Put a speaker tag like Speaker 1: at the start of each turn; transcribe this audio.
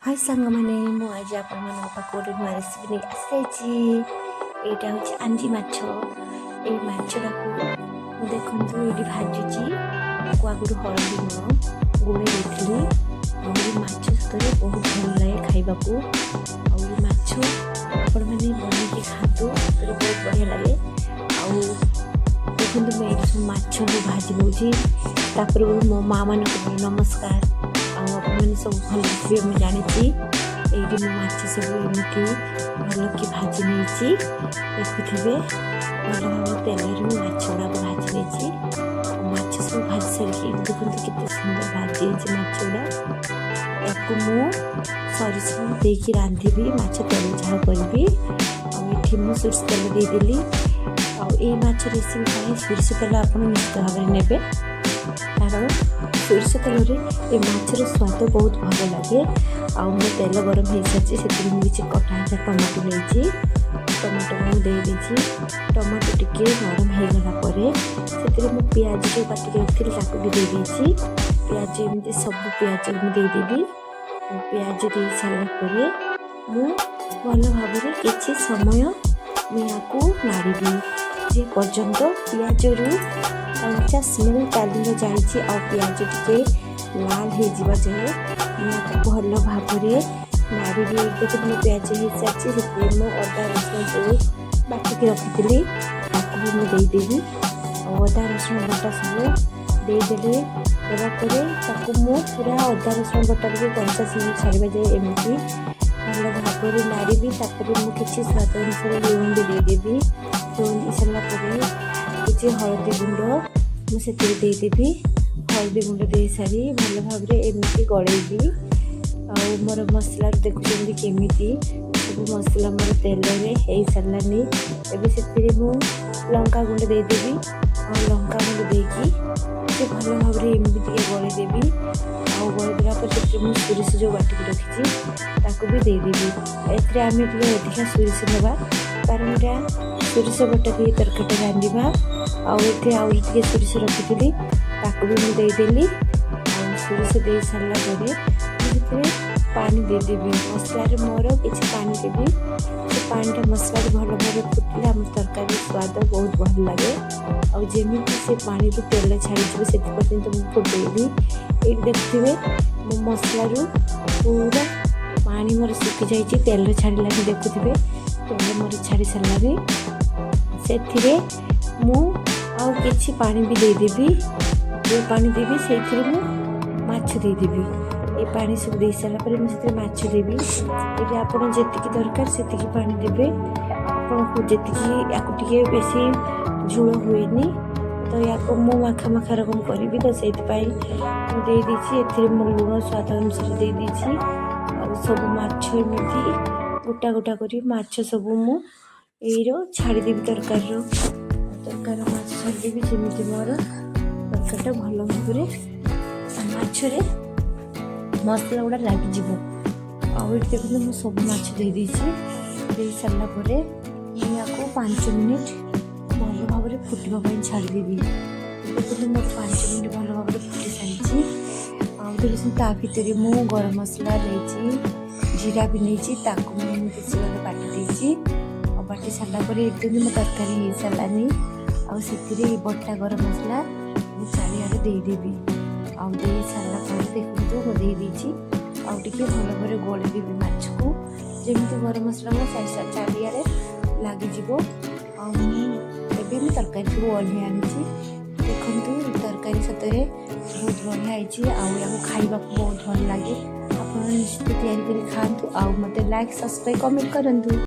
Speaker 1: हाय सांग मैंने मु आज आपण गोटे नुआ रेसिपी नहीं आसी यहाँ हूँ आंजी माछ ये माछटा को देखु ये भाजुची आगुरी हलदी लुण गोड़े देती माछ सतरे बहुत भल लगे खाइबा ये माछ आपण मैंने बनईकि खातु बहुत बढ़िया लगे देखो मैं ये सब माछ भाजी दूसरी मो माँ मान नमस्कार आपने सब भल थे मुझे जानी ये माछ सब एमती भल कि भाजी नहीं देखुवे भल भाव तेल माछ गुड़ा भाजी नहीं माछ सब भाजी सारी देखते केते सुंदर भाजी माछ गुड़ा या सरिष देकी रांधि माछ तेल झाड़ करी सोरिष तेल देदेली ये माछ रेसिपी सोरिष तेल आप निश्चित भाव में ने कारण सोरिष तेल ये माछर स्वाद बहुत भल लगे मो तेल गरम हो सारी से किसी कटा टमाटो नहीं टमाटो मुझे टमाटो टिके नरम हो गला से पियाज जो काटिक रखी भी देदेची पियाज एमती सब पियाज मुदेदेवी पियाज दे सारापर मु भल भाव किसी समय मुझे नाड़ी जे पर्यंत पियाज रु कंचा स्मेल ताली जाइए आ पियाज टे लाल हो जाए भल भाव नाड़ी देखो मो पियाज हो सारी से अदा रसुण सब बाटिक रखी मुदेदेवी अदा रसुण बटा सब देदेले देवापर पूरा अदा रसुण बटा भी कंचा स्मेल छाड़ा जाए एमती भल भाव नाड़ी किसी स्वाद अनुसार लुण भी देदेवी लुण दे सारापर किसी हलदी गुंड मुझे देदेवी हलदी गुंड दे सारी भल भाव एमती गड़ेबी मोर मसला देखुं केमी सब मसला मोर तेल हो सारानी एवं से लंका गुंड देदेवी लंका गुंड देकी भल भाव एमती गड़ेदेवी गड़ेदेला सोरिष जो बाटिक रखी भी देदेवी एम अधिका सोरिष ना कारण सोरिष बटा दिए तरकारी रांधा आउे सोरिष रखी भी मुदेदेली सोरिष दे सारापर पानी देदेवी मसलार मोर किसी पानी देवी से पानीटा मसलार भल भाव फुटिले आम तरकारी स्वाद बहुत भल लगे आमी से पानी तेल छाड़ी से पर्यंत मुझे फुटेबी ये देखुवे मो मसलार पूरा पानी मोर सुखी जाइए तेल छाड़ा देखुवे तेल मोर छाड़ी सारानी से किसी पानी भी देदेवी जो पानी देवी से माछ देदेवी ये पानी सब दे सारापर मुझे माछ देवी ये आप जी दरकार से पानी देवे आपको जी बेसी झोल हुए तो या मो माखा माखा रकम करी तो से देदेसी मो लुण स्वाद अनुसार देदेसी सब माछ एमती गोटा गोटा कर माछ सब मुझे छाड़देवी तरकार माछ छाड़देवी जमी मोर तरकारीटा भल भाव माछरे मसला गुड़ा लगिज देखो मुझे सब माछ दे सारापर मुझे 5 मिनिट भल भाव फुटवाई छाड़देवी देखो मोर 5 मिनिट भल भाव फुटी सारी देखो भितर मु गरम मसला नहीं जीरा भी नहीं किसी भाव बाटी बाटी सारापर एकदम मो तरकारी हो सारानी से बटा गरम मसला चारिड़े देदेवी दे सारापर देखो मुझे टे भल भाव गड़ेदेवी माछ को जमी गरम मसला चारिड़े लगिज मुझे तरकारी सब ओह्लि आनी देखु तरकारी सतरे बहुत बढ़िया होती खाइबा बहुत भल लगे आप निश्चित तैयारी कर खातु आ मत लाइक सब्सक्राइब कमेंट करूँ।